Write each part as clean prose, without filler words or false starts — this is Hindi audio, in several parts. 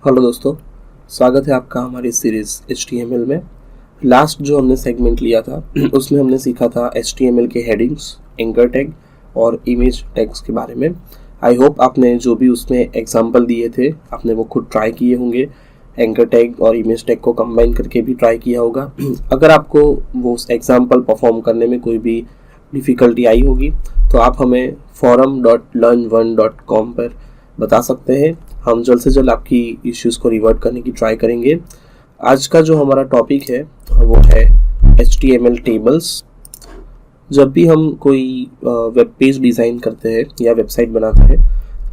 हेलो दोस्तों, स्वागत है आपका हमारी सीरीज़ HTML में। लास्ट जो हमने सेगमेंट लिया था उसमें हमने सीखा था HTML के हेडिंग्स, एंकर टैग और इमेज टैग्स के बारे में। आई होप आपने जो भी उसमें एग्जांपल दिए थे आपने वो खुद ट्राई किए होंगे। एंकर टैग और इमेज टैग को कंबाइन करके भी ट्राई किया होगा। अगर आपको वो एग्जांपल परफॉर्म करने में कोई भी डिफ़िकल्टी आई होगी तो आप हमें forum.learn1.com पर बता सकते हैं। हम जल्द से जल्द आपकी इश्यूज़ को रिवर्ट करने की ट्राई करेंगे। आज का जो हमारा टॉपिक है वो है HTML टेबल्स। जब भी हम कोई वेब पेज डिज़ाइन करते हैं या वेबसाइट बनाते हैं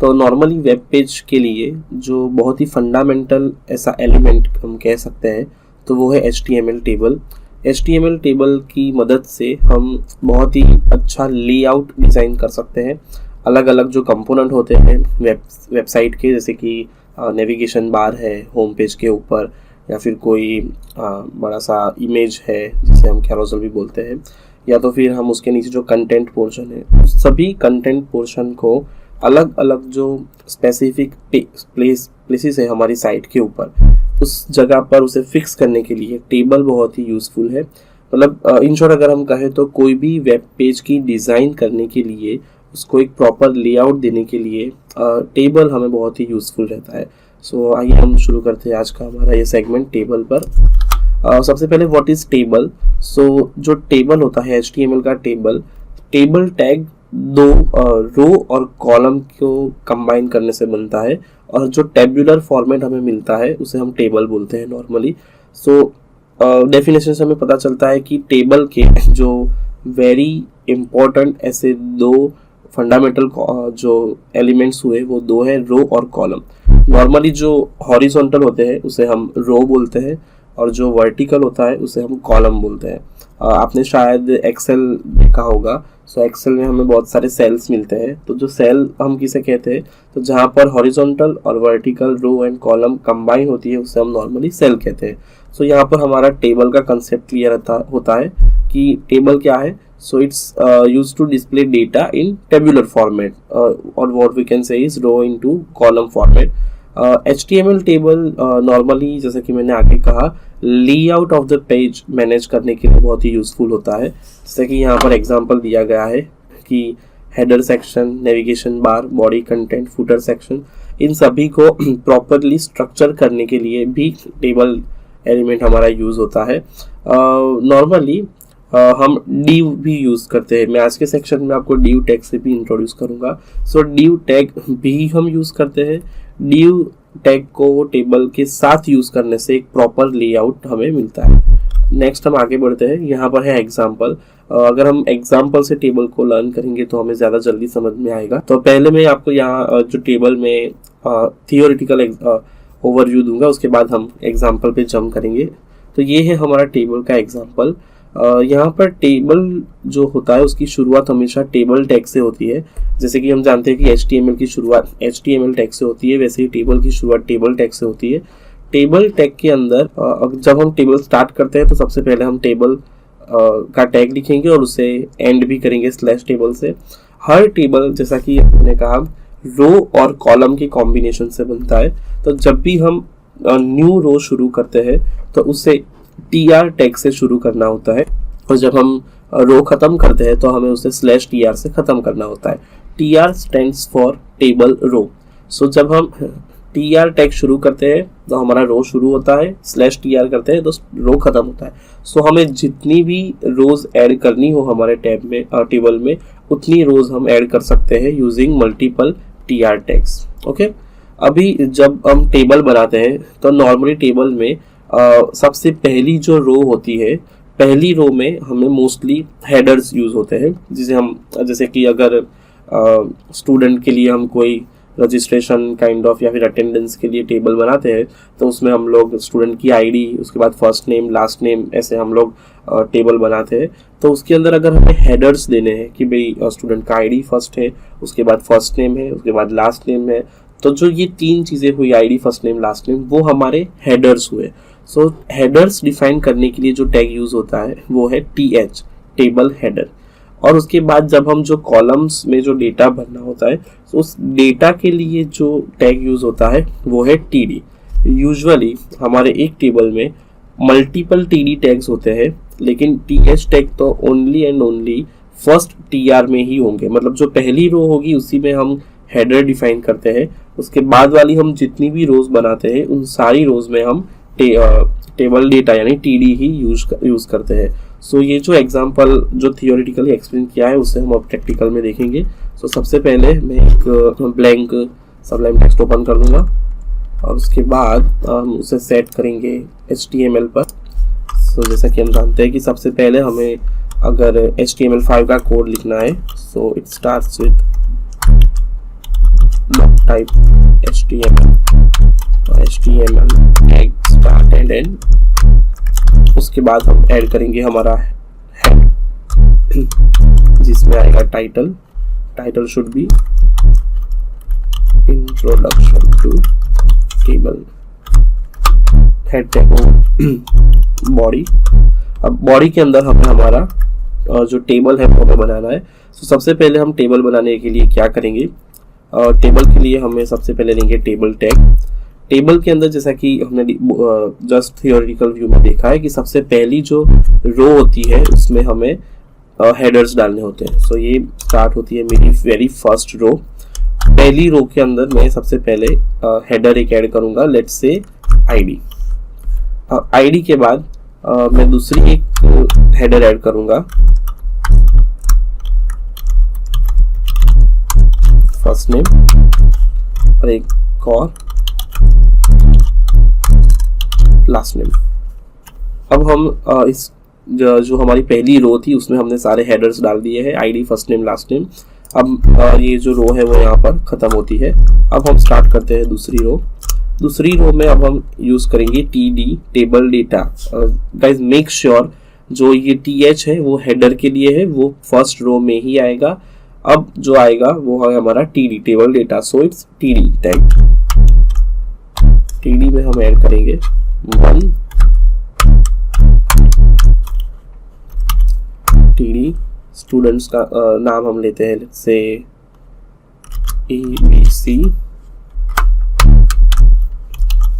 तो नॉर्मली वेब पेज के लिए जो बहुत ही फंडामेंटल ऐसा एलिमेंट हम कह सकते हैं तो वो है HTML टेबल। HTML टेबल की मदद से हम बहुत ही अच्छा लेआउट डिज़ाइन कर सकते हैं। अलग अलग जो कंपोनेंट होते हैं वेबसाइट के, जैसे कि नेविगेशन बार है होम पेज के ऊपर, या फिर कोई बड़ा सा इमेज है जिसे हम कैरोसेल भी बोलते हैं, या तो फिर हम उसके नीचे जो कंटेंट पोर्शन है, सभी कंटेंट पोर्शन को अलग अलग जो स्पेसिफिक प्लेसेस है हमारी साइट के ऊपर, उस जगह पर उसे फिक्स करने के लिए टेबल बहुत ही यूज़फुल है। मतलब इन शॉर्ट अगर हम कहें तो कोई भी वेब पेज की डिज़ाइन करने के लिए, उसको एक प्रॉपर लेआउट देने के लिए टेबल हमें बहुत ही यूज़फुल रहता है। सो आइए हम शुरू करते हैं आज का हमारा ये सेगमेंट टेबल पर। सबसे पहले व्हाट इज़ टेबल। सो जो टेबल होता है HTML का टेबल टैग दो रो और कॉलम को कंबाइन करने से बनता है, और जो टेबुलर फॉर्मेट हमें मिलता है उसे हम टेबल बोलते हैं नॉर्मली। सो डेफिनेशन से हमें पता चलता है कि टेबल के जो वेरी इम्पोर्टेंट ऐसे दो फंडामेंटल जो एलिमेंट्स हुए वो दो है, रो और कॉलम। नॉर्मली जो हॉरिजॉन्टल होते हैं उसे हम रो बोलते हैं, और जो वर्टिकल होता है उसे हम कॉलम बोलते हैं। आपने शायद एक्सेल देखा होगा। सो एक्सेल में हमें बहुत सारे सेल्स मिलते हैं, तो जो सेल हम किसे कहते हैं, तो जहाँ पर हॉरिजॉन्टल और vertical row and column combine होती है उसे हम नॉर्मली सेल कहते हैं। सो यहाँ पर हमारा टेबल का कंसेप्ट क्लियर होता है कि टेबल क्या है। So it's used to display data in tabular format, or what we can say is row into column format. HTML table normally जैसे कि मैंने आगे कहा layout of the page manage करने के लिए बहुत ही यूज़फुल होता है। जैसे कि यहाँ पर एग्जांपल दिया गया है कि header section, navigation bar, body content, footer section, इन सभी को प्रॉपरली स्ट्रक्चर करने के लिए भी टेबल एलिमेंट हमारा यूज़ होता है। नॉर्मली हम डिव भी यूज़ करते हैं। मैं आज के सेक्शन में आपको डिव टैग से भी इंट्रोड्यूस करूँगा। सो डिव टैग भी हम यूज़ करते हैं। डिव टैग को टेबल के साथ यूज़ करने से एक प्रॉपर लेआउट हमें मिलता है। नेक्स्ट हम आगे बढ़ते हैं। यहाँ पर है एग्जाम्पल। अगर हम एग्जाम्पल से टेबल को लर्न करेंगे तो हमें ज़्यादा जल्दी समझ में आएगा। तो पहले मैं आपको यहाँ जो टेबल में थियोरिटिकल ओवरव्यू दूंगा, उसके बाद हम एग्जाम्पल पे जंप करेंगे। तो ये है हमारा टेबल का एग्जाम्पल। यहाँ पर टेबल जो होता है उसकी शुरुआत हमेशा टेबल टैग से होती है। जैसे कि हम जानते हैं कि HTML की शुरुआत HTML टैग से होती है, वैसे ही टेबल की शुरुआत टेबल टैग से होती है। टेबल टैग के अंदर जब हम टेबल स्टार्ट करते हैं तो सबसे पहले हम टेबल का टैग लिखेंगे और उसे एंड भी करेंगे स्लैश टेबल से। हर टेबल, जैसा कि हमने कहा, रो और कॉलम के कॉम्बिनेशन से बनता है। तो जब भी हम न्यू रो शुरू करते हैं तो उसे TR टैग से शुरू करना होता है, और जब हम रो खत्म करते हैं तो हमें उसे स्लैश TR से खत्म करना होता है। TR stands for table row. So जब हम TR टैग शुरू करते हैं तो हमारा रो शुरू होता है, स्लैश TR करते हैं तो रो खत्म होता है। सो हमें जितनी भी रोज ऐड करनी हो हमारे टेबल में उतनी रोज हम ऐड कर सकते हैं using multiple TR tags. Okay, अभी जब हम टेबल बनाते हैं तो नॉर्मली टेबल में सबसे पहली जो रो होती है, पहली रो में हमें मोस्टली हेडर्स यूज़ होते हैं, जिसे हम, जैसे कि अगर स्टूडेंट के लिए हम कोई रजिस्ट्रेशन काइंड ऑफ या फिर अटेंडेंस के लिए टेबल बनाते हैं तो उसमें हम लोग स्टूडेंट की ID, उसके बाद फर्स्ट नेम, लास्ट नेम, ऐसे हम लोग टेबल बनाते हैं। तो उसके अंदर अगर हमें हेडर्स देने हैं कि भाई स्टूडेंट का ID फर्स्ट है, उसके बाद फर्स्ट नेम है, उसके बाद लास्ट नेम है, तो जो ये तीन चीज़ें हुई ID, first name, last name, वो हमारे हेडर्स हुए। सो हेडर्स डिफाइन करने के लिए जो टैग यूज़ होता है वो है TH, टेबल हेडर। और उसके बाद जब हम जो कॉलम्स में जो डेटा भरना होता है तो उस डेटा के लिए जो टैग यूज़ होता है वो है TD। यूजुअली हमारे एक टेबल में मल्टीपल टीडी टैग्स होते हैं, लेकिन टीएच टैग तो only and only first TR में ही होंगे। मतलब जो पहली रो होगी उसी में हम हेडर डिफाइन करते हैं, उसके बाद वाली हम जितनी भी रोज बनाते हैं उन सारी रोज में हम टेबल डेटा यानी टीडी ही यूज करते हैं। सो ये जो एग्जांपल जो थियोरेटिकली एक्सप्लेन किया है उसे हम अब प्रैक्टिकल में देखेंगे। सो सबसे पहले मैं एक ब्लैंक सबलाइम टेक्स्ट ओपन कर लूँगा और उसके बाद हम उसे सेट करेंगे HTML पर। सो जैसा कि हम जानते हैं कि सबसे पहले हमें अगर HTML5 का कोड लिखना है, so it starts with type HTML tag start and end. उसके बाद हम ऐड करेंगे हमारा हेड जिसमें आएगा title should be introduction to table. Head tag body. अब बॉडी के अंदर हमें हमारा जो टेबल है वो हमें बनाना है। तो सबसे पहले हम टेबल बनाने के लिए क्या करेंगे, टेबल के लिए हमें सबसे पहले लेंगे टेबल टैग। टेबल के अंदर जैसा कि हमने जस्ट थियोरेटिकल व्यू में देखा है कि सबसे पहली जो रो होती है उसमें हमें हेडर्स डालने होते हैं। सो ये स्टार्ट होती है मेरी वेरी फर्स्ट रो। पहली रो के अंदर मैं सबसे पहले हेडर एक ऐड करूंगा, लेट्स से आईडी। आईडी के बाद मैं दूसरी एक हेडर ऐड करूंगा, फर्स्ट नेम, और एक और लास्ट नेम। अब हम इस जो हमारी पहली रो थी उसमें हमने सारे हेडर्स डाल दिए हैं, ID, first name, last name. अब ये जो रो है वो यहाँ पर खत्म होती है। अब हम स्टार्ट करते हैं दूसरी रो। दूसरी रो में अब हम यूज करेंगे TD, table data. Guys make sure जो ये टीएच है वो हेडर के लिए है, वो फर्स्ट रो में ही आएगा। अब जो आएगा वो है हमारा TD, table data. So it's TD tag. TD में हम ऐड करेंगे 1 टीडी। स्टूडेंट्स का नाम हम लेते हैं, लेट्स से ABC,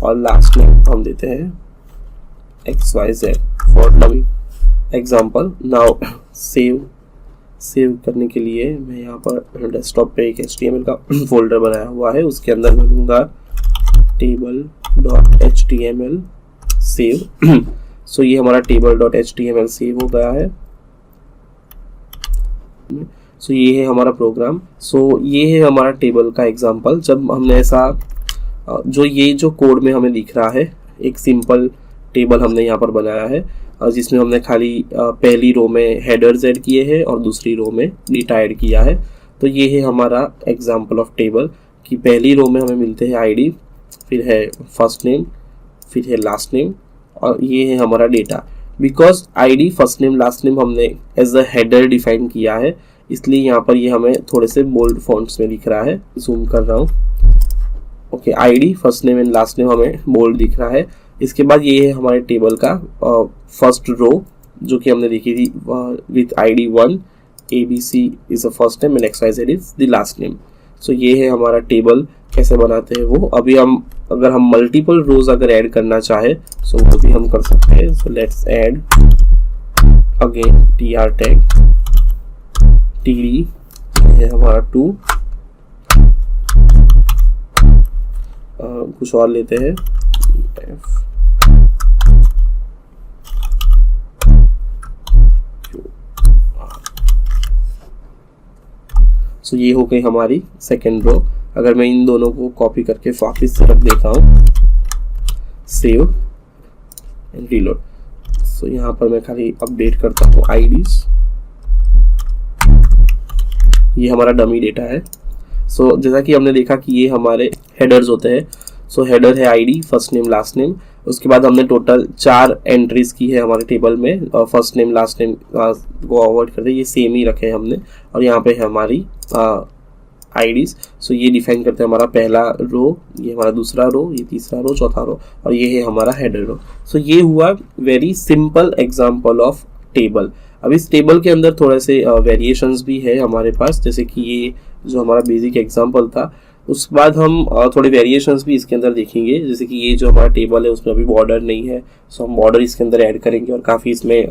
और लास्ट नेम हम देते हैं XYZ for dummy example. Now save करने के लिए मैं यहाँ पर डेस्कटॉप पे एक HTML का फोल्डर बनाया हुआ है, उसके अंदर मैं लूँगा table.html सेव। सो ये हमारा table.html सेव हो गया है। सो ये है हमारा प्रोग्राम। सो ये है हमारा टेबल का एग्जाम्पल। जब हमने ऐसा ये जो कोड में हमें दिख रहा है, एक सिंपल टेबल हमने यहाँ पर बनाया है जिसमें हमने खाली पहली रो में हेडर्स ऐड किए हैं और दूसरी रो में डेटा ऐड किया है। तो ये है हमारा एग्जाम्पल ऑफ टेबल कि पहली रो में हमें मिलते हैं आईडी, फिर है फर्स्ट नेम, फिर है लास्ट नेम, और ये है हमारा data. Because ID, first name, last name हमने एज अ हेडर डिफाइन किया है, इसलिए यहाँ पर ये हमें थोड़े से बोल्ड फॉन्ट्स में दिख रहा है। जूम कर रहा हूँ। Okay, ID, first name and last name हमें बोल्ड दिख रहा है। इसके बाद ये है हमारे टेबल का फर्स्ट रो जो कि हमने देखी थी with ID 1, ABC is a first name and XYZ is the last name. So ये है हमारा टेबल कैसे बनाते हैं वो। अभी हम अगर हम मल्टीपल रोज अगर ऐड करना चाहे सो वो भी हम कर सकते हैं। So let's add again TR tag, TD है हमारा 2, कुछ और लेते हैं, सो ये हो गई हमारी सेकेंड रो। अगर मैं इन दोनों को कॉपी करके वापस से रख देता हूँ, सेव एंड रीलोड। सो यहाँ पर मैं खाली अपडेट करता हूँ आईडीज। ये हमारा डमी डेटा है। सो जैसा कि हमने देखा कि ये हमारे हेडर्स होते हैं। सो हेडर है ID, first name, last name. उसके बाद हमने टोटल 4 एंट्रीज की है हमारे टेबल में। फर्स्ट नेम, लास्ट नेम को अवॉइड करते ये सेम ही रखे हैं हमने, और यहाँ पे है हमारी आईडीज। सो ये डिफाइन करते हैं हमारा पहला रो, ये हमारा दूसरा रो, ये तीसरा रो, चौथा रो, और ये है हमारा हेडर रो। सो ये हुआ very simple example of table. अब इस टेबल के अंदर थोड़े से वेरिएशंस भी है हमारे पास, जैसे कि ये जो हमारा बेसिक एग्जाम्पल था उसके बाद हम थोड़े वेरिएशंस भी इसके अंदर देखेंगे, जैसे कि ये जो हमारा टेबल है उसमें अभी बॉर्डर नहीं है, सो हम बॉर्डर इसके अंदर ऐड करेंगे और काफ़ी इसमें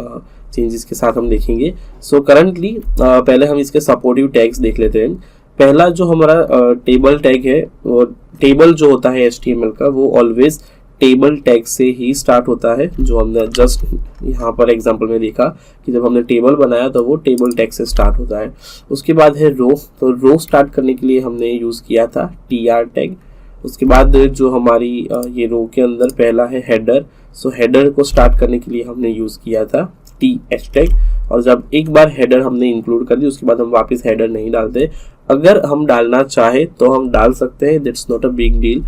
चेंजेस के साथ हम देखेंगे। सो करंटली पहले हम इसके सपोर्टिव टैग्स देख लेते हैं। पहला जो हमारा टेबल टैग है, वो टेबल जो होता है HTML का, वो ऑलवेज टेबल टैग से ही स्टार्ट होता है। जो हमने जस्ट यहाँ पर एग्जांपल में देखा कि जब हमने टेबल बनाया तो वो टेबल टैग से स्टार्ट होता है। उसके बाद है रो, तो रो स्टार्ट करने के लिए हमने यूज़ किया था TR टैग। उसके बाद जो हमारी ये रो के अंदर पहला है हेडर, सो हेडर को स्टार्ट करने के लिए हमने यूज़ किया था TH टैग। और जब एक बार हेडर हमने इंक्लूड कर दी उसके बाद हम वापस हेडर नहीं डालते। अगर हम डालना चाहे तो हम डाल सकते हैं, that's not a big deal.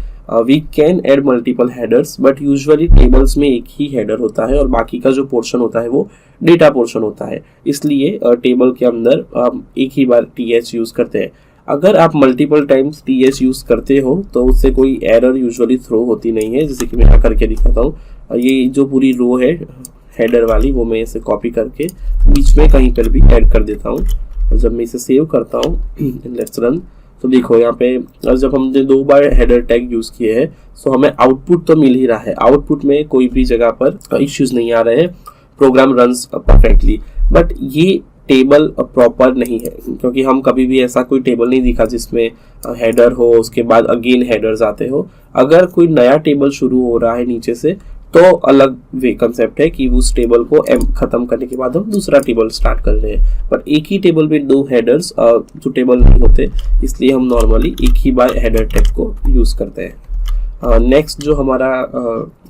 We can add multiple headers, but usually tables में एक ही हेडर होता है और बाकी का जो पोर्शन होता है वो डेटा पोर्शन होता है, इसलिए टेबल के अंदर हम एक ही बार TH यूज़ करते हैं। अगर आप मल्टीपल टाइम्स TH यूज़ करते हो तो उससे कोई एरर यूजुअली थ्रो होती नहीं है। जैसे कि मैं यहाँ करके दिखाता हूँ, ये जो पूरी रो है हेडर वाली वो मैं इसे कॉपी करके बीच में कहीं पर भी ऐड कर देता हूँ। और जब मैं इसे सेव करता हूँ लेट्स रन, तो देखो यहाँ पे जब हमने 2 बार हेडर टैग यूज़ किए हैं सो हमें आउटपुट तो मिल ही रहा है। आउटपुट में कोई भी जगह पर इश्यूज नहीं आ रहे हैं, प्रोग्राम रन्स परफेक्टली। बट ये टेबल प्रॉपर नहीं है, क्योंकि हम कभी भी ऐसा कोई टेबल नहीं दिखा जिसमें हेडर हो उसके बाद अगेन हेडर्स आते हो। अगर कोई नया टेबल शुरू हो रहा है नीचे से तो अलग वे कंसेप्ट है कि उस टेबल को खत्म करने के बाद हम दूसरा टेबल स्टार्ट कर रहे हैं। पर एक ही टेबल में 2 हेडर्स सुटेबल नहीं होते, इसलिए हम नॉर्मली एक ही बार हेडर टैग को यूज़ करते हैं। नेक्स्ट जो हमारा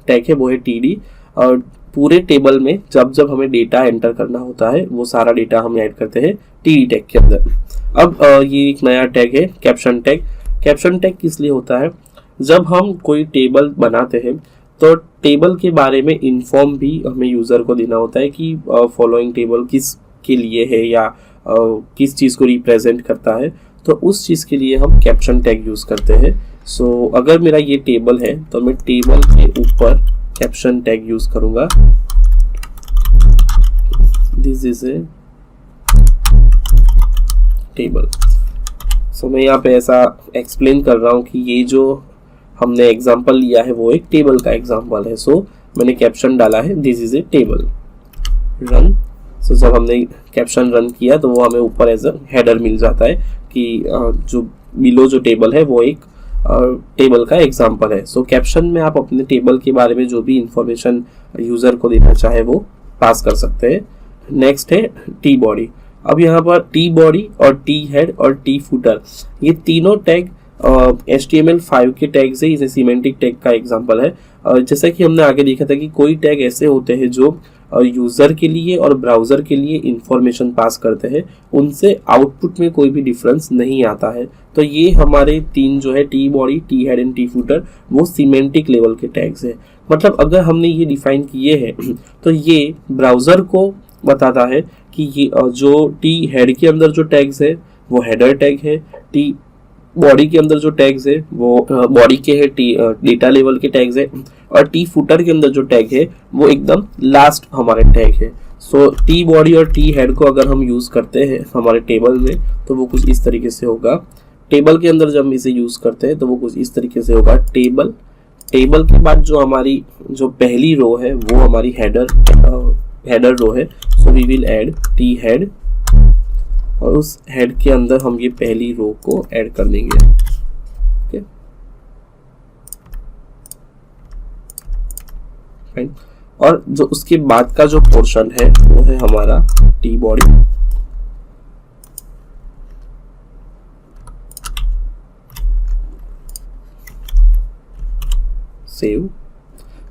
टैग है वो है TD। और पूरे टेबल में जब जब हमें डेटा एंटर करना होता है वो सारा डेटा हम ऐड करते हैं TD टैग के अंदर। अब ये एक नया टैग है कैप्शन टैग। कैप्शन टैग किस लिए होता है, जब हम कोई टेबल बनाते हैं तो टेबल के बारे में इन्फॉर्म भी हमें यूज़र को देना होता है कि फॉलोइंग टेबल किस के लिए है या किस चीज़ को रिप्रेजेंट करता है, तो उस चीज़ के लिए हम कैप्शन टैग यूज़ करते हैं। सो अगर मेरा ये टेबल है तो मैं टेबल के ऊपर कैप्शन टैग यूज़ करूँगा। This is a table. So मैं यहाँ पे ऐसा एक्सप्लेन कर रहा हूँ कि ये जो हमने एग्जाम्पल लिया है वो एक टेबल का एग्जाम्पल है। सो मैंने कैप्शन डाला है this is a table, run. So जब हमने कैप्शन रन किया तो वो हमें ऊपर एज अ हेडर मिल जाता है कि जो बिलो जो टेबल है वो एक टेबल का एग्जाम्पल है। सो कैप्शन में आप अपने टेबल के बारे में जो भी इंफॉर्मेशन यूज़र को देना चाहे वो पास कर सकते हैं। नेक्स्ट है T बॉडी। अब यहाँ पर T बॉडी और T हेड और T फुटर, ये तीनों टैग HTML5 के टैग से इसे सीमेंटिक टैग का एग्जांपल है। जैसा कि हमने आगे देखा था कि कोई टैग ऐसे होते हैं जो यूज़र के लिए और ब्राउज़र के लिए इंफॉर्मेशन पास करते हैं, उनसे आउटपुट में कोई भी डिफरेंस नहीं आता है। तो ये हमारे 3 जो है T body, T head and T footer, वो सीमेंटिक लेवल के टैग्स है। मतलब अगर हमने ये डिफाइन किए हैं तो ये ब्राउज़र को बताता है कि ये जो T हेड के अंदर जो टैग्स है वो हेडर टैग है, T बॉडी के अंदर जो टैग्स है वो बॉडी के है, डेटा लेवल के टैग्स है, और T फुटर के अंदर जो टैग है वो एकदम लास्ट हमारे टैग है। सो T बॉडी और T हेड को अगर हम यूज़ करते हैं हमारे टेबल में तो वो कुछ इस तरीके से होगा। टेबल के अंदर जब हम इसे यूज़ करते हैं तो वो कुछ इस तरीके से होगा। टेबल के बाद जो हमारी जो पहली रो है वो हमारी हेडर रो है। So we will add T head और उस हेड के अंदर हम ये पहली रो को ऐड कर देंगे। Okay, fine. और जो उसके बाद का जो पोर्शन है वो है हमारा T बॉडी। सेव।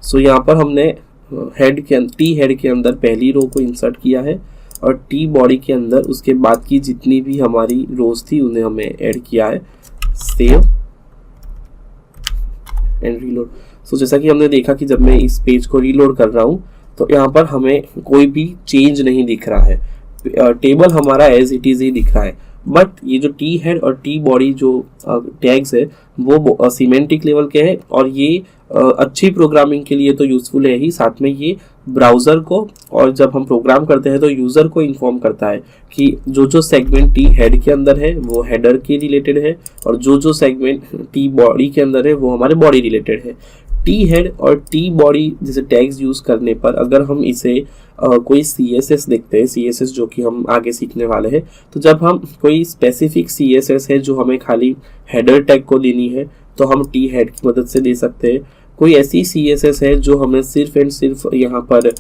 सो यहाँ पर हमने T हेड के अंदर पहली रो को इंसर्ट किया है और T बॉडी के अंदर उसके बाद की जितनी भी हमारी रोज थी उन्हें हमें ऐड किया है। Save and reload. सो जैसा कि हमने देखा कि जब मैं इस पेज को रीलोड कर रहा हूँ तो यहाँ पर हमें कोई भी चेंज नहीं दिख रहा है, टेबल हमारा एज इट इज़ ही दिख रहा है। बट ये जो टी हेड और टी बॉडी जो टैग्स है वो सीमेंटिक लेवल के हैं, और ये अच्छी प्रोग्रामिंग के लिए तो यूज़फुल है ही, साथ में ये ब्राउज़र को और जब हम प्रोग्राम करते हैं तो यूज़र को इन्फॉर्म करता है कि जो जो सेगमेंट टी हेड के अंदर है वो हेडर के रिलेटेड है, और जो जो सेगमेंट टी बॉडी के अंदर है वो हमारे बॉडी रिलेटेड है। टी हेड और टी बॉडी जैसे टैग्स यूज़ करने पर अगर हम इसे कोई CSS देखते हैं, CSS जो कि हम आगे सीखने वाले हैं, तो जब हम कोई स्पेसिफिक CSS है जो हमें खाली हेडर टैग को देनी है तो हम टी हेड की मदद से दे सकते हैं। कोई ऐसी CSS है जो हमें सिर्फ एंड सिर्फ यहाँ पर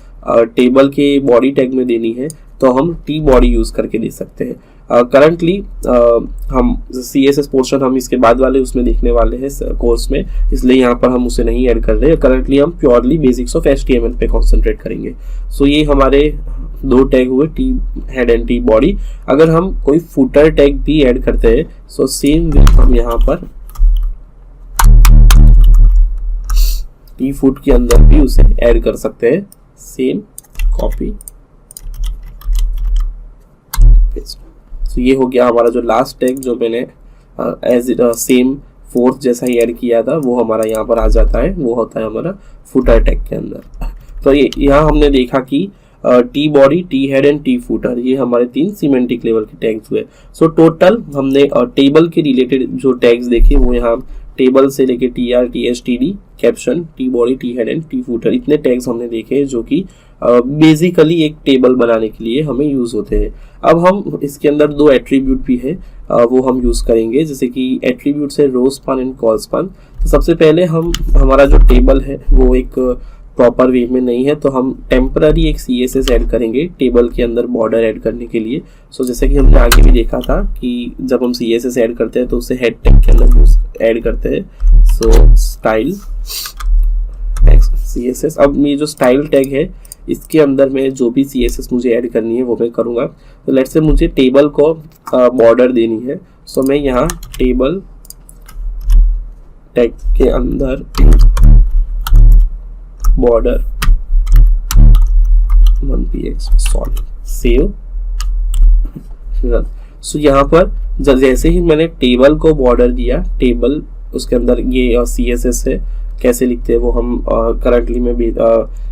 टेबल के बॉडी टैग में देनी है तो हम टी बॉडी यूज़ करके दे सकते हैं। करंटली हम CSS पोर्शन हम इसके बाद वाले उसमें देखने वाले हैं कोर्स में, इसलिए यहाँ पर हम उसे नहीं ऐड कर रहे हैं। करंटली हम प्योरली बेसिक्स ऑफ HTML पे कॉन्सेंट्रेट करेंगे। सो ये हमारे दो टैग हुए, T head and T body. अगर हम कोई फुटर टैग भी ऐड करते हैं सो सेम हम यहाँ पर टी फुट के अंदर भी उसे ऐड कर सकते हैं। Same copy paste. तो ये हो गया हमारा जो लास्ट टैग जो मैंने एज सेम फोर्थ जैसा ही ऐड किया था वो हमारा यहाँ पर आ जाता है, वो होता है हमारा फुटर टैग के अंदर। तो ये यहाँ हमने देखा कि T body, T head and T footer ये हमारे 3 सीमेंटिक लेवल के टैग्स हुए। सो टोटल हमने टेबल के रिलेटेड जो टैग्स देखे वो यहाँ टेबल से लेके TR, TH, TD, caption, T body, T head and T footer इतने टैग्स हमने देखे जो कि बेसिकली एक टेबल बनाने के लिए हमें यूज़ होते हैं। अब हम इसके अंदर 2 एट्रीब्यूट भी है वो हम यूज़ करेंगे, जैसे कि एट्रीब्यूट्स है रो स्पान एंड कॉल स्पान। तो सबसे पहले हमारा जो टेबल है वो एक प्रॉपर वे में नहीं है तो हम टेम्पररी एक CSS ऐड करेंगे टेबल के अंदर बॉर्डर ऐड करने के लिए। सो जैसे कि हमने आगे भी देखा था कि जब हम CSS ऐड करते हैं तो उसे हेड टैग के अंदर ऐड करते हैं। सो स्टाइल CSS। अब ये जो स्टाइल टैग है इसके अंदर में जो भी CSS मुझे ऐड करनी है वो मैं करूँगा। तो लेट्स से मुझे टेबल को बॉर्डर देनी है, सो मैं यहाँ टेबल टैग के अंदर border 1px solid save run. So यहाँ पर जैसे ही मैंने टेबल को बॉर्डर दिया, टेबल उसके अंदर ये CSS है, कैसे लिखते हैं वो हम करंटली में भी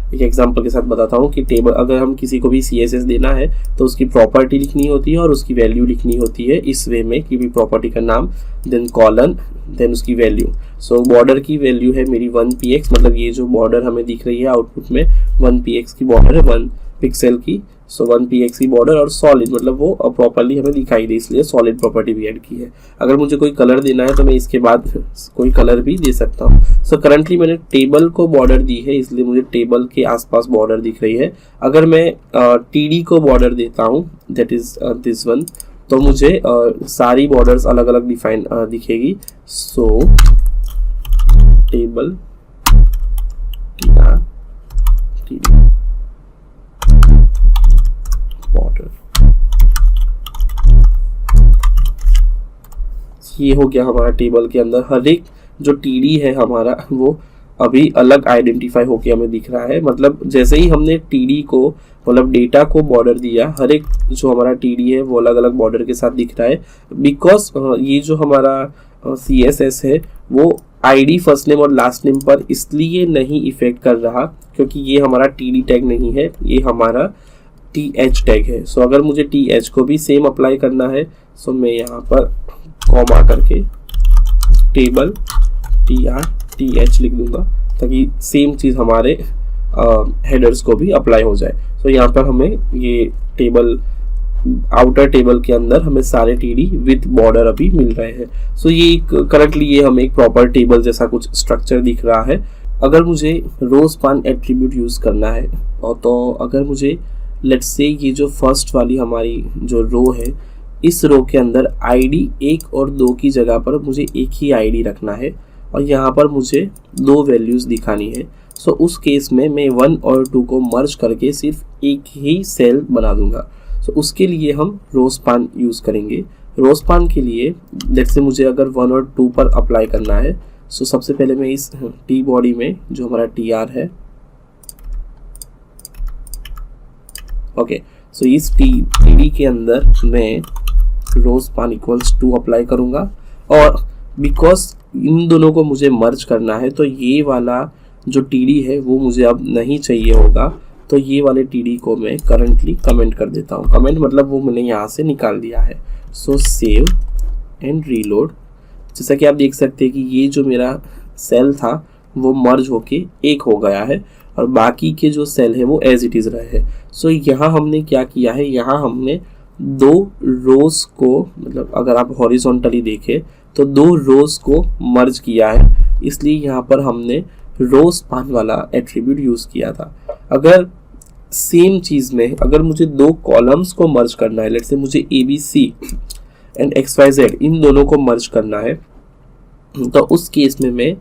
एक एग्जांपल के साथ बताता हूँ कि टेबल अगर हम किसी को भी CSS देना है तो उसकी प्रॉपर्टी लिखनी होती है और उसकी वैल्यू लिखनी होती है इस वे में कि भी प्रॉपर्टी का नाम देन कॉलन देन उसकी वैल्यू। सो बॉर्डर की वैल्यू है मेरी 1px, मतलब ये जो बॉर्डर हमें दिख रही है आउटपुट में 1px की बॉर्डर है 1 पिक्सल की। सो 1px की बॉर्डर और सॉलिड मतलब वो प्रॉपर्ली हमें दिखाई दे, इसलिए सॉलिड प्रॉपर्टी भी ऐड की है। अगर मुझे कोई कलर देना है तो मैं इसके बाद कोई कलर भी दे सकता हूँ। सो करंटली मैंने टेबल को बॉर्डर दी है इसलिए मुझे टेबल के आसपास बॉर्डर दिख रही है। अगर मैं TD को बॉर्डर देता हूँ दैट इज दिस वन, तो मुझे सारी बॉर्डर्स अलग अलग डिफाइन दिखेगी। सो टेबल TR TD बॉर्डर, ये हो गया हमारा टेबल के अंदर हर एक जो TD है हमारा वो अभी अलग आइडेंटिफाई होके हमें दिख रहा है। मतलब जैसे ही हमने TD को मतलब डेटा को बॉर्डर दिया, हर एक जो हमारा TD है वो अलग अलग बॉर्डर के साथ दिख रहा है। बिकॉज ये जो हमारा CSS है वो ID फर्स्ट नेम और लास्ट नेम पर इसलिए नहीं इफेक्ट कर रहा क्योंकि ये हमारा TD टैग नहीं है, ये हमारा TH टैग है। सो अगर मुझे TH को भी सेम अप्लाई करना है सो मैं यहाँ पर कॉमा करके टेबल TR TH लिख दूंगा ताकि सेम चीज़ हमारे हेडर्स को भी अप्लाई हो जाए। सो यहाँ पर हमें ये टेबल आउटर टेबल के अंदर हमें सारे TD विद बॉर्डर अभी मिल रहे हैं। सो ये करंटली ये हमें एक प्रॉपर टेबल जैसा कुछ स्ट्रक्चर दिख रहा है। अगर मुझे रो स्पान एट्रीब्यूट यूज़ करना है और तो अगर मुझे लेट्स से ये जो फर्स्ट वाली हमारी जो रो है इस रो के अंदर ID 1 और 2 की जगह पर मुझे एक ही ID रखना है और यहाँ पर मुझे 2 वैल्यूज़ दिखानी है। सो उस केस में मैं 1 और 2 को मर्ज करके सिर्फ एक ही सेल बना दूंगा। सो उसके लिए हम रो स्पान यूज़ करेंगे। रो स्पान के लिए लेट्स से मुझे अगर 1 और 2 पर अप्लाई करना है सो सबसे पहले मैं इस टी बॉडी में जो हमारा TR है ओके, सो इस TD के अंदर मैं रो स्पान इक्वल्स 2 अप्लाई करूँगा, और बिकॉज इन दोनों को मुझे मर्ज करना है तो ये वाला जो टीडी है वो मुझे अब नहीं चाहिए होगा, तो ये वाले टीडी को मैं करंटली कमेंट कर देता हूँ। कमेंट मतलब वो मैंने यहाँ से निकाल दिया है। सो सेव एंड रीलोड। जैसा कि आप देख सकते हैं कि ये जो मेरा सेल था वो मर्ज होके एक हो गया है और बाकी के जो सेल है वो एज इट इज़ रहे हैं। सो यहाँ हमने क्या किया है, यहाँ हमने 2 रोज को, मतलब अगर आप हॉरिजॉन्टली देखें तो 2 रोज को मर्ज किया है, इसलिए यहाँ पर हमने रो स्पान वाला एट्रीब्यूट यूज़ किया था। अगर सेम चीज़ में अगर मुझे 2 कॉलम्स को मर्ज करना है, लेट्स से मुझे ABC एंड XYZ इन दोनों को मर्ज करना है, तो उस केस में मैं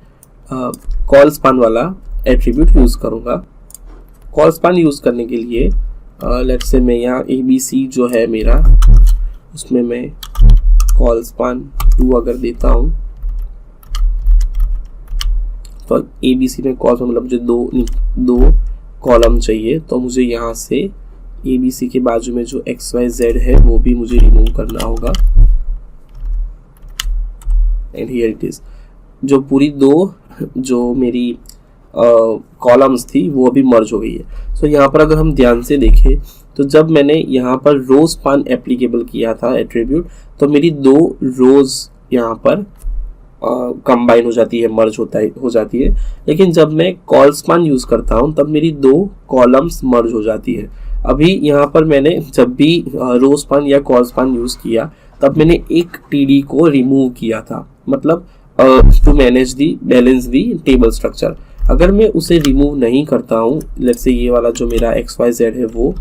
कॉल स्पान वाला एट्रीब्यूट यूज़ करूँगा। कॉल स्पान यूज़ करने के लिए लेट्स से मैं यहाँ ABC जो है मेरा, उसमें मैं कॉल स्पान 2 अगर देता हूँ तो ABC में कॉल स्पान मतलब मुझे दो कॉलम चाहिए, तो मुझे यहाँ से ABC के बाजू में जो XYZ है वो भी मुझे रिमूव करना होगा। एंड हियर इट इज, जो पूरी 2 जो मेरी कॉलम्स थी वो अभी मर्ज हो गई है। सो यहाँ पर अगर हम ध्यान से देखें तो जब मैंने यहाँ पर रो स्पान एप्लीकेबल किया था एट्रीब्यूट, तो मेरी 2 रोज यहाँ पर कंबाइन हो जाती है, मर्ज हो जाती है। लेकिन जब मैं कॉल स्पान यूज़ करता हूँ तब मेरी 2 कॉलम्स मर्ज हो जाती है। अभी यहाँ पर मैंने जब भी रो स्पान या कॉल स्पान यूज़ किया तब मैंने एक टीडी को रिमूव किया था, मतलब to manage the balance the table structure. अगर मैं उसे रिमूव नहीं करता हूँ, लेट्स से ये वाला जो मेरा XYZ है वो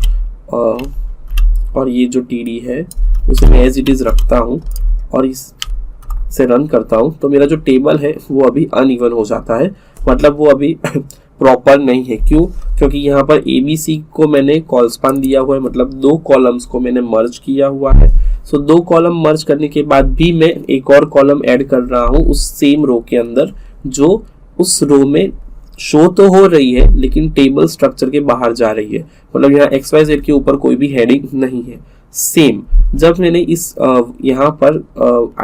और ये जो टीडी है उसे मैं एज इट इज़ रखता हूँ और इस से रन करता हूँ, तो मेरा जो टेबल है वो अभी अनइवन हो जाता है, मतलब वो अभी प्रॉपर नहीं है। क्यों? क्योंकि यहाँ पर ABC को मैंने कॉल स्पान दिया हुआ है, मतलब 2 कॉलम्स को मैंने मर्ज किया हुआ है। सो 2 कॉलम मर्ज करने के बाद भी मैं एक और कॉलम ऐड कर रहा हूँ उस सेम रो के अंदर, जो उस रो में शो तो हो रही है लेकिन टेबल स्ट्रक्चर के बाहर जा रही है, मतलब यहाँ XYZ के ऊपर कोई भी हेडिंग नहीं है। सेम जब मैंने इस यहाँ पर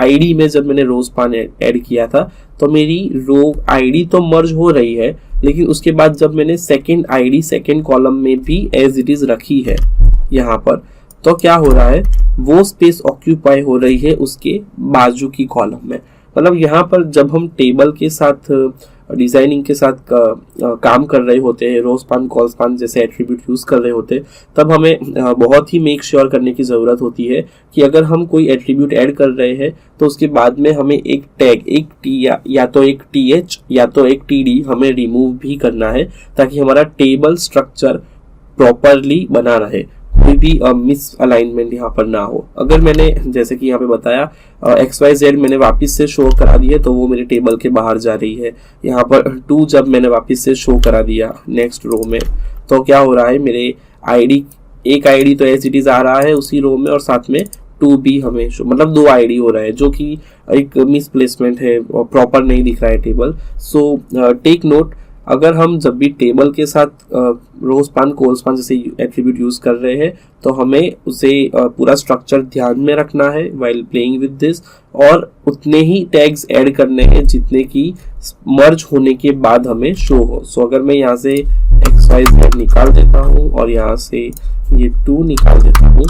ID में जब मैंने रो स्पान ऐड किया था तो मेरी रो ID तो मर्ज हो रही है, लेकिन उसके बाद जब मैंने सेकेंड ID सेकेंड कॉलम में भी एज इट इज रखी है यहाँ पर, तो क्या हो रहा है, वो स्पेस ऑक्यूपाई हो रही है उसके बाजू की कॉलम में। मतलब यहाँ पर जब हम टेबल के साथ डिजाइनिंग के साथ काम कर रहे होते हैं, रो स्पान कॉल स्पान जैसे एट्रीब्यूट यूज कर रहे होते हैं, तब हमें बहुत ही मेक श्योर करने की ज़रूरत होती है कि अगर हम कोई एट्रीब्यूट ऐड कर रहे हैं तो उसके बाद में हमें एक टैग, एक टी या तो एक TH या तो एक TD हमें रिमूव भी करना है, ताकि हमारा टेबल स्ट्रक्चर प्रॉपरली बना रहे, कोई भी मिस अलाइनमेंट यहाँ पर ना हो। अगर मैंने जैसे कि यहाँ पे बताया XYZ मैंने वापस से शो करा दिया तो वो मेरे टेबल के बाहर जा रही है। यहाँ पर 2 जब मैंने वापस से शो करा दिया नेक्स्ट रो में, तो क्या हो रहा है, मेरे एक ID तो एज इट इज आ रहा है उसी रो में और साथ में 2 भी हमें शो, मतलब 2 ID हो रहा है, जो कि एक मिसप्लेसमेंट है और प्रॉपर नहीं दिख रहा है टेबल। सो टेक नोट, अगर हम जब भी टेबल के साथ रो स्पान कॉल स्पान जैसे एट्रीब्यूट यूज कर रहे हैं तो हमें उसे पूरा स्ट्रक्चर ध्यान में रखना है व्हाइल प्लेइंग विद दिस, और उतने ही टैग्स ऐड करने हैं जितने की मर्ज होने के बाद हमें शो हो। सो अगर मैं यहाँ से XYZ निकाल देता हूँ और यहाँ से ये 2 निकाल देता हूँ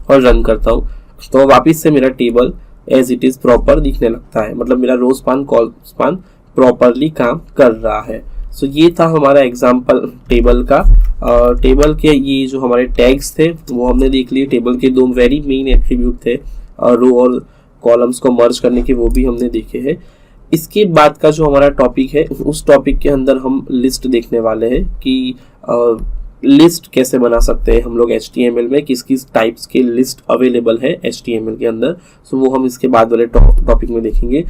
और रन करता हूँ, तो वापिस से मेरा table as it is proper दिखने लगता है, मतलब मेरा row span col span properly काम कर रहा है। सो ये था हमारा एग्जाम्पल टेबल का। टेबल के ये जो हमारे टैग्स थे वो हमने देख लिए, टेबल के 2 वेरी मेन एट्रीब्यूट थे, रो और कॉलम्स को मर्ज करने के, वो भी हमने देखे हैं। इसके बाद का जो हमारा टॉपिक है उस टॉपिक के अंदर हम लिस्ट देखने वाले हैं कि लिस्ट कैसे बना सकते हैं हम लोग HTML में, किस किस टाइप्स के लिस्ट अवेलेबल है HTML के अंदर। सो वो हम इसके बाद वाले टॉपिक में देखेंगे।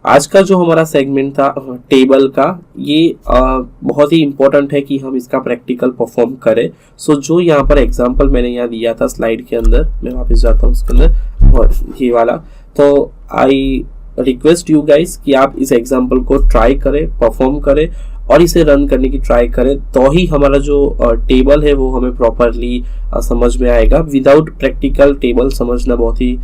आज का जो हमारा सेगमेंट था टेबल का, ये बहुत ही इम्पोर्टेंट है कि हम इसका प्रैक्टिकल परफॉर्म करें। सो जो यहाँ पर एग्जांपल मैंने यहाँ दिया था स्लाइड के अंदर, मैं वापस जाता हूँ उसके अंदर, और ये वाला, तो आई रिक्वेस्ट यू गाइस कि आप इस एग्जांपल को ट्राई करें, परफॉर्म करें और इसे रन करने की ट्राई करें, तो ही हमारा जो टेबल है वो हमें प्रॉपरली समझ में आएगा। विदाउट प्रैक्टिकल टेबल समझना बहुत ही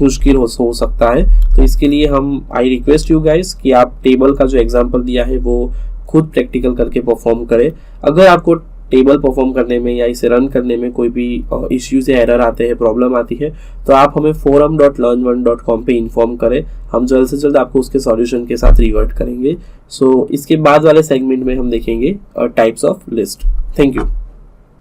मुश्किल हो सकता है। तो इसके लिए आई रिक्वेस्ट यू गाइस कि आप टेबल का जो एग्जांपल दिया है वो खुद प्रैक्टिकल करके परफॉर्म करें। अगर आपको टेबल परफॉर्म करने में या इसे रन करने में कोई भी इश्यूज या एरर आते हैं, प्रॉब्लम आती है, तो आप हमें forum.learn1.com पे इन्फॉर्म करें। हम जल्द से जल्द आपको उसके सॉल्यूशन के साथ रिवर्ट करेंगे। सो इसके बाद वाले सेगमेंट में हम देखेंगे types of list. Thank you.